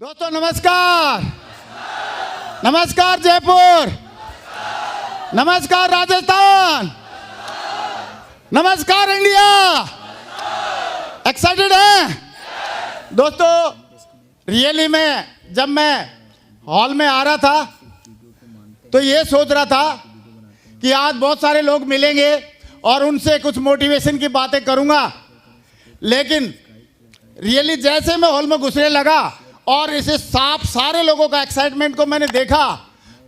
दोस्तों नमस्कार। नमस्कार जयपुर, नमस्कार राजस्थान, नमस्कार इंडिया। एक्साइटेड हैं दोस्तों? रियली में जब मैं हॉल में आ रहा था तो ये सोच रहा था कि आज बहुत सारे लोग मिलेंगे और उनसे कुछ मोटिवेशन की बातें करूंगा, लेकिन रियली जैसे मैं हॉल में घुसने लगा और इसे सारे लोगों का एक्साइटमेंट को मैंने देखा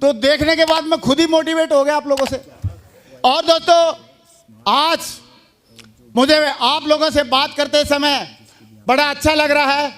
तो देखने के बाद मैं खुद ही मोटिवेट हो गया आप लोगों से। और दोस्तों आज मुझे आप लोगों से बात करते समय बड़ा अच्छा लग रहा है।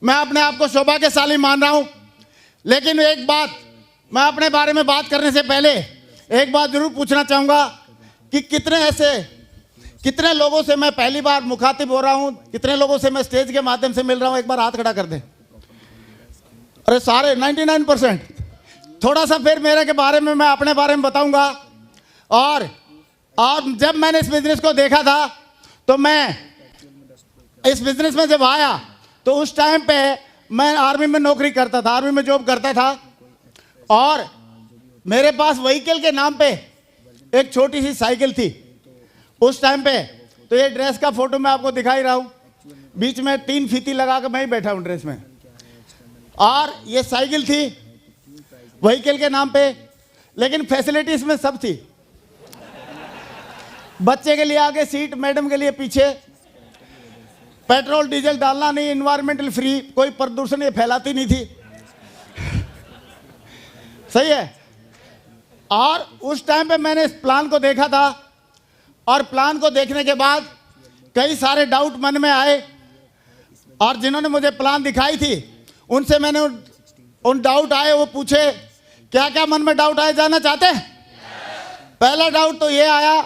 मैं अपने आप को सौभाग्यशाली मान रहा हूं, लेकिन एक बात, मैं अपने बारे में बात करने से पहले एक बात जरूर पूछना चाहूंगा कि कितने लोगों से मैं पहली बार मुखातिब हो रहा हूं, कितने लोगों से मैं स्टेज के माध्यम से मिल रहा हूं? एक बार हाथ खड़ा कर दें। अरे सारे 99%। थोड़ा सा फिर मेरे के बारे में, मैं अपने बारे में बताऊंगा। और जब मैंने इस बिजनेस को देखा था तो मैं इस बिजनेस में जब आया तो उस टाइम पे मैं आर्मी में नौकरी करता था, आर्मी में जॉब करता था, और मेरे पास व्हीकल के नाम पे एक छोटी सी साइकिल थी उस टाइम पे। तो ये ड्रेस का फोटो मैं आपको दिखा ही रहा हूं, बीच में 3 फीती लगा कर मैं ही बैठा हूं ड्रेस में, और ये साइकिल थी व्हीकल के नाम पे, लेकिन फैसिलिटी इसमें सब थी। बच्चे के लिए आगे सीट, मैडम के लिए पीछे, पेट्रोल डीजल डालना नहीं, एनवायरमेंटल फ्री, कोई प्रदूषण ये फैलाती नहीं थी। सही है। और उस टाइम पे मैंने इस प्लान को देखा था, और प्लान को देखने के बाद कई सारे डाउट मन में आए, और जिन्होंने मुझे प्लान दिखाई थी उनसे मैंने उन डाउट आए, वो पूछे क्या क्या मन में डाउट आए, जानना चाहते हैं? पहला डाउट तो ये आया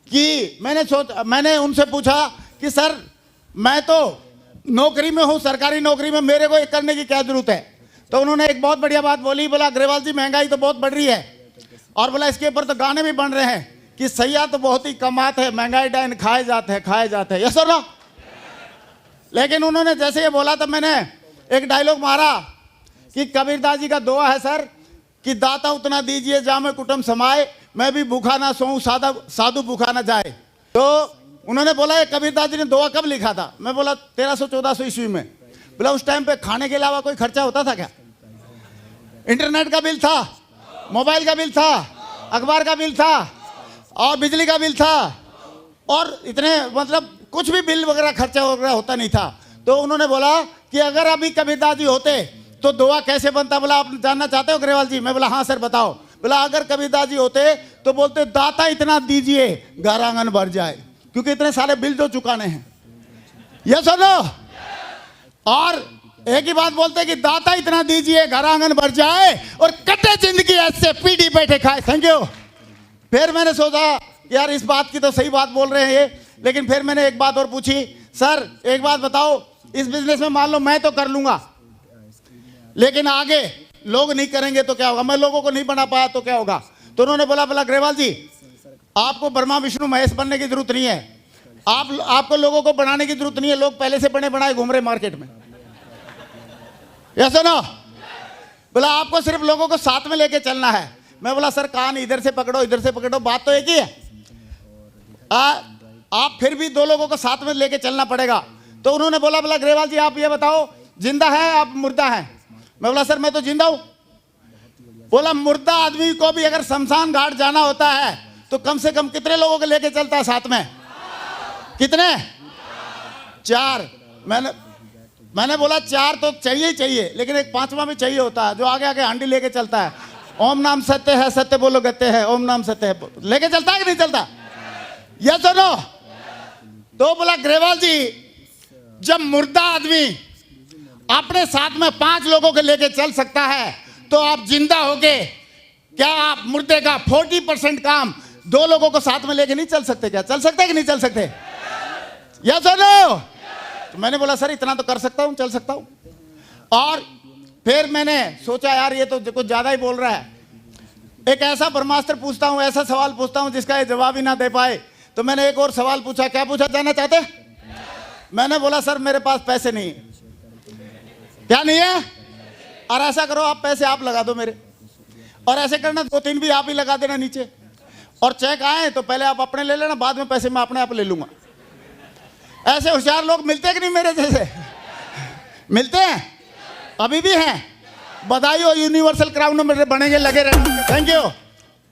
कि मैंने उनसे पूछा कि सर मैं तो नौकरी में हूँ, सरकारी नौकरी में, मेरे को ये करने की क्या जरूरत है? तो उन्होंने एक बहुत बढ़िया बात बोली, बोला अग्रवाल जी महंगाई तो बहुत बढ़ रही है, और बोला इसके ऊपर तो गाने भी बन रहे हैं कि सैया तो बहुत ही कमाते हैं, महंगाई डाइन खाए जाते हैं। यस सर ना? लेकिन उन्होंने जैसे ये बोला तो मैंने एक डायलॉग मारा कि कबीरदास जी का दुआ है सर कि दाता उतना दीजिए जामे कुटुंब समाए, मैं भी भूखा ना सोऊं साधु भूखा ना जाए। तो उन्होंने बोला ये कबीरदास जी ने दुआ कब लिखा था? मैं बोला 1300-1400 ईस्वी में। बोला उस टाइम पे खाने के अलावा कोई खर्चा होता था क्या? इंटरनेट का बिल था, मोबाइल का बिल था, अखबार का बिल था, और बिजली का बिल था, और इतने मतलब कुछ भी बिल वगैरह खर्चा वगैरह होता नहीं था। तो उन्होंने बोला कि अगर अभी कबीरदास जी होते तो दुआ कैसे बनता? बोला आप जानना चाहते हो अग्रवाल जी? मैं बोला हाँ सर बताओ। बोला अगर कबीरदास जी होते तो बोलते दाता इतना दीजिए घर आंगन भर जाए, क्योंकि इतने सारे बिल जो चुकाने हैं। यस और नो? और एक ही बात बोलते कि दाता इतना दीजिए घर आंगन भर जाए, और कटे जिंदगी ऐसे पीढ़ी बैठे खाए। Thank you. फिर मैंने सोचा कि यार इस बात की तो सही बात बोल रहे हैं ये, लेकिन फिर मैंने एक बात और पूछी, सर एक बात बताओ, इस बिजनेस में मान लो मैं तो कर लूंगा, लेकिन आगे लोग नहीं करेंगे तो क्या होगा? मैं लोगों को नहीं बना पाया तो क्या होगा? तो उन्होंने बोला अग्रवाल जी आपको ब्रह्मा विष्णु महेश बनने की जरूरत नहीं है, आपको लोगों को बनाने की जरूरत नहीं है, लोग पहले से बने बनाए घूम रहे मार्केट में। यस ना? बोला आपको सिर्फ लोगों को साथ में लेके चलना है। मैं बोला सर कान इधर से पकड़ो इधर से पकड़ो, बात तो एक ही है। आप फिर भी 2 लोगों को साथ में लेके चलना पड़ेगा। तो उन्होंने बोला अग्रवाल जी आप ये बताओ जिंदा है आप मुर्दा है? मैं बोला सर मैं तो जिंदा हूं। बोला मुर्दा आदमी को भी अगर शमशान घाट जाना होता है तो कम से कम कितने लोगों को लेके चलता है साथ में? कितने? 4। मैंने बोला 4 तो चाहिए ही चाहिए, लेकिन एक 5वां भी चाहिए होता है जो आगे आगे हांडी लेके चलता है। ओम नाम सत्य है, सत्य बोलो गत्य है, ओम नाम सत्य है, लेके चलता है कि नहीं चलता? यस और नो? तो बोला अग्रवाल जी जब मुर्दा आदमी अपने साथ में 5 लोगों को लेके चल सकता है तो आप जिंदा होके क्या आप मुर्दे का 40% काम 2 लोगों को साथ में लेके नहीं चल सकते? क्या चल सकते कि नहीं चल सकते? यस और नो? तो मैंने बोला सर इतना तो कर सकता हूं, चल सकता हूं। और फिर मैंने सोचा यार ये तो कुछ ज्यादा ही बोल रहा है, एक ऐसा ब्रह्मास्त्र पूछता हूं, ऐसा सवाल पूछता हूं जिसका ये जवाब ही ना दे पाए। तो मैंने एक और सवाल पूछा। क्या पूछा? जानना चाहते? मैंने बोला सर मेरे पास पैसे नहीं। क्या नहीं है? और ऐसा करो, आप पैसे आप लगा दो मेरे, और ऐसे करना 2-3 भी आप ही लगा देना नीचे, और चेक आए तो पहले आप अपने ले लेना, बाद में पैसे मैं अपने आप ले लूंगा। ऐसे होशियार लोग मिलते हैं कि नहीं मेरे जैसे? मिलते हैं, अभी भी हैं। बधाई हो, यूनिवर्सल क्राउन में बनेंगे, लगे रहना। Thank you.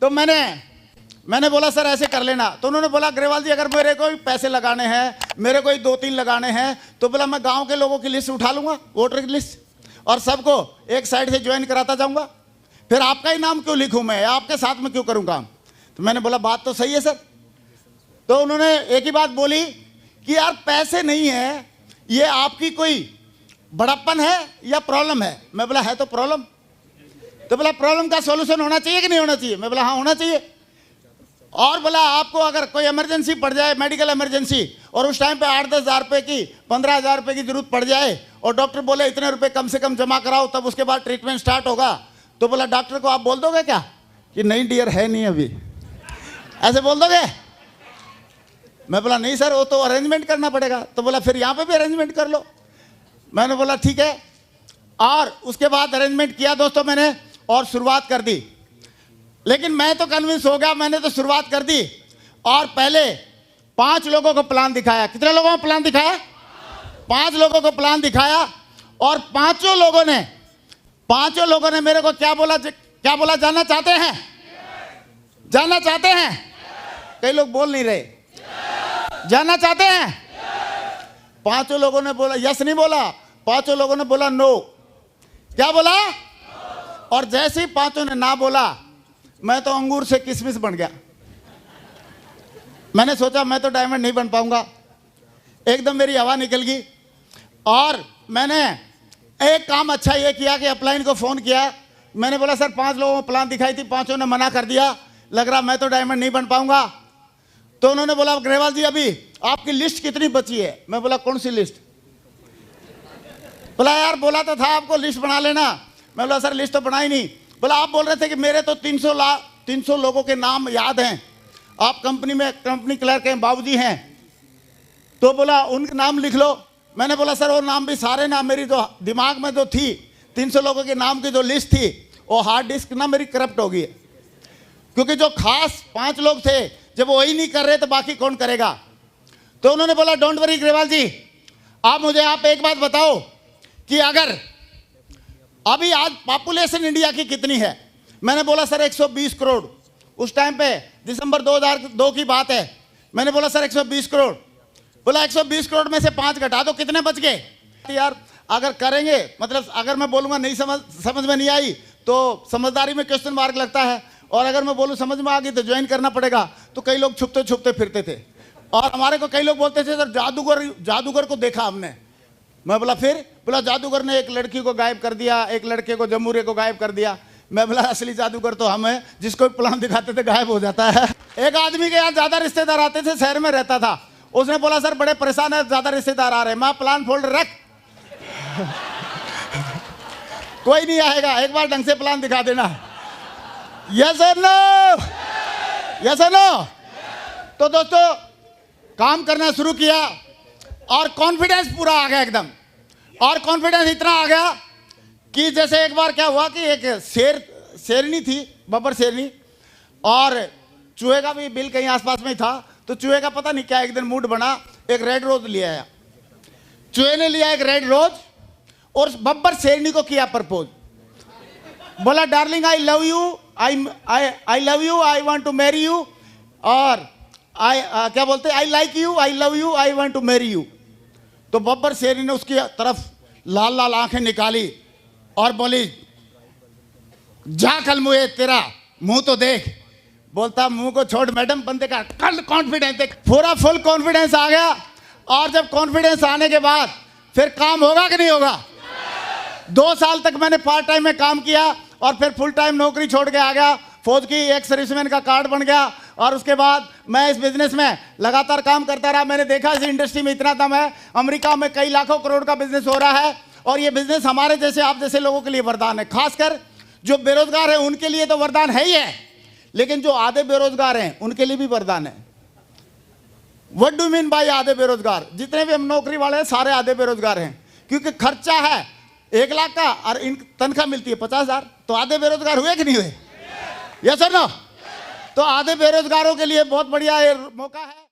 तो मैंने बोला सर ऐसे कर लेना। तो उन्होंने बोला ग्रेवाल जी अगर मेरे को पैसे लगाने हैं, मेरे को 2-3 लगाने हैं, तो बोला मैं गांव के लोगों की लिस्ट उठा लूंगा, वोटर की लिस्ट, और सबको एक साइड से ज्वाइन कराता जाऊंगा। फिर आपका ही नाम क्यों लिखूं मैं, आपके साथ में क्यों करूं काम? तो मैंने बोला बात तो सही है सर। तो उन्होंने एक ही बात बोली कि यार पैसे नहीं है, ये आपकी कोई बड़प्पन है या प्रॉब्लम है? मैं बोला है तो प्रॉब्लम। तो बोला प्रॉब्लम का सॉल्यूशन होना चाहिए कि नहीं होना चाहिए? मैं बोला हाँ होना चाहिए। और बोला आपको अगर कोई इमरजेंसी पड़ जाए, मेडिकल इमरजेंसी, और उस टाइम पे 8-10 हज़ार रुपये की, 15 हज़ार रुपये की जरूरत पड़ जाए, और डॉक्टर बोले इतने रुपए कम से कम जमा कराओ तब उसके बाद ट्रीटमेंट स्टार्ट होगा, तो बोला डॉक्टर को आप बोल दोगे क्या कि नहीं डियर है नहीं अभी, ऐसे बोल दोगे? मैं बोला नहीं सर वो तो अरेंजमेंट करना पड़ेगा। तो बोला फिर यहाँ पे भी अरेंजमेंट कर लो। मैंने बोला ठीक है, और उसके बाद अरेंजमेंट किया दोस्तों मैंने, और शुरुआत कर दी। लेकिन मैं तो कन्विंस हो गया, मैंने तो शुरुआत कर दी, और पहले 5 लोगों को प्लान दिखाया। कितने लोगों को प्लान दिखाया? 5 लोगों को प्लान दिखाया, और पांचों लोगों ने मेरे को क्या बोला जानना चाहते हैं? जानना चाहते हैं? कई लोग बोल नहीं रहे। जानना चाहते हैं? 5 लोगों ने बोला यस, नहीं बोला, 5 लोगों ने बोला नो। क्या बोला? और जैसे ही 5 ने ना बोला, मैं तो अंगूर से किशमिश बन गया। मैंने सोचा मैं तो डायमंड नहीं बन पाऊंगा, एकदम मेरी हवा निकल गई। और मैंने एक काम अच्छा ये किया कि अपलाइन को फ़ोन किया। मैंने बोला सर 5 लोगों को प्लान दिखाई थी, 5 ने मना कर दिया, लग रहा मैं तो डायमंड नहीं बन पाऊंगा। तो उन्होंने बोला ग्रेवाल जी अभी आपकी लिस्ट कितनी बची है? मैं बोला कौन सी लिस्ट? बोला यार बोला तो था आपको लिस्ट बना लेना। मैं बोला सर लिस्ट तो बनाई नहीं। बोला आप बोल रहे थे कि मेरे तो 300 लोगों के नाम याद हैं, आप कंपनी क्लर्क हैं, बाबूजी हैं, तो बोला उनके नाम लिख लो। मैंने बोला सर वो नाम भी सारे नाम मेरी जो दिमाग में जो थी 300 लोगों के नाम की जो लिस्ट थी वो हार्ड डिस्क ना मेरी करप्ट हो गई है, क्योंकि जो खास 5 लोग थे जब वही नहीं कर रहे तो बाकी कौन करेगा? तो उन्होंने बोला डोंट वरी ग्रेवाल जी, आप एक बात बताओ कि अगर अभी आज पॉपुलेशन इंडिया की कितनी है? मैंने बोला सर 120 करोड़। उस टाइम पे दिसंबर 2002 की बात है। मैंने बोला सर 120 करोड़। बोला 120 करोड़ में से 5 घटा दो, कितने बच गए? यार अगर करेंगे, मतलब अगर मैं बोलूँगा नहीं समझ में नहीं आई तो समझदारी में क्वेश्चन मार्क लगता है, और अगर मैं बोलूँ समझ में आ गई तो ज्वाइन करना पड़ेगा। तो कई लोग छुपते छुपते फिरते थे, और हमारे को कई लोग बोलते थे सर जादूगर को देखा हमने। मैं बोला फिर? बोला जादूगर ने एक लड़की को गायब कर दिया, एक लड़के को, जमूरे को गायब कर दिया। मैं बोला असली जादूगर तो हम हैं, जिसको प्लान दिखाते थे गायब हो जाता है। एक आदमी के यहाँ ज्यादा रिश्तेदार आते थे, शहर में रहता था, उसने बोला सर बड़े परेशान है, ज्यादा रिश्तेदार आ रहे हैं। मैं प्लान फोल्डर रख कोई नहीं आएगा, एक बार ढंग से प्लान दिखा देना। यस और नो? यस और नो? तो दोस्तों काम करना शुरू किया, और कॉन्फिडेंस पूरा आ गया एकदम। और कॉन्फिडेंस इतना आ गया कि जैसे एक बार क्या हुआ कि एक शेरनी थी, बब्बर शेरनी, और चूहे का भी बिल कहीं आसपास में ही था। तो चूहे का पता नहीं क्या एक दिन मूड बना, एक रेड रोज ले आया। चूहे ने लिया एक रेड रोज और बब्बर शेरनी को किया प्रपोज। बोला darling I love you, I love you, I want to marry you, और क्या बोलते I like you, I love you, I want to marry you. तो बब्बर शेरनी ने उसकी तरफ लाल लाल आंखें निकाली और बोली जा कल मुझे तेरा मुंह तो देख। बोलता मुंह को छोड़ मैडम, बंदे का कल कॉन्फिडेंस देख, पूरा फुल कॉन्फिडेंस आ गया। और जब कॉन्फिडेंस आने के बाद फिर काम होगा कि नहीं होगा? 2 साल तक मैंने पार्ट टाइम में काम किया, और फिर फुल टाइम नौकरी छोड़ के आ गया। फौज की एक सर्विसमैन का कार्ड बन गया, और उसके बाद मैं इस बिजनेस में लगातार काम करता रहा। मैंने देखा इस इंडस्ट्री में इतना दम है, अमेरिका में कई लाखों करोड़ का बिजनेस हो रहा है, और ये बिजनेस हमारे जैसे आप जैसे लोगों के लिए वरदान है। खासकर जो बेरोजगार है उनके लिए तो वरदान है ही है, लेकिन जो आधे बेरोजगार हैं उनके लिए भी वरदान है। व्हाट डू मीन बाय आधे बेरोजगार? जितने भी हम नौकरी वाले हैं सारे आधे बेरोजगार हैं, क्योंकि खर्चा है 1 लाख का और इन तनख्वाह मिलती है 50,000, तो आधे बेरोजगार हुए कि नहीं हुए? Yes sir no? तो आधे बेरोजगारों के लिए बहुत बढ़िया ये मौका है।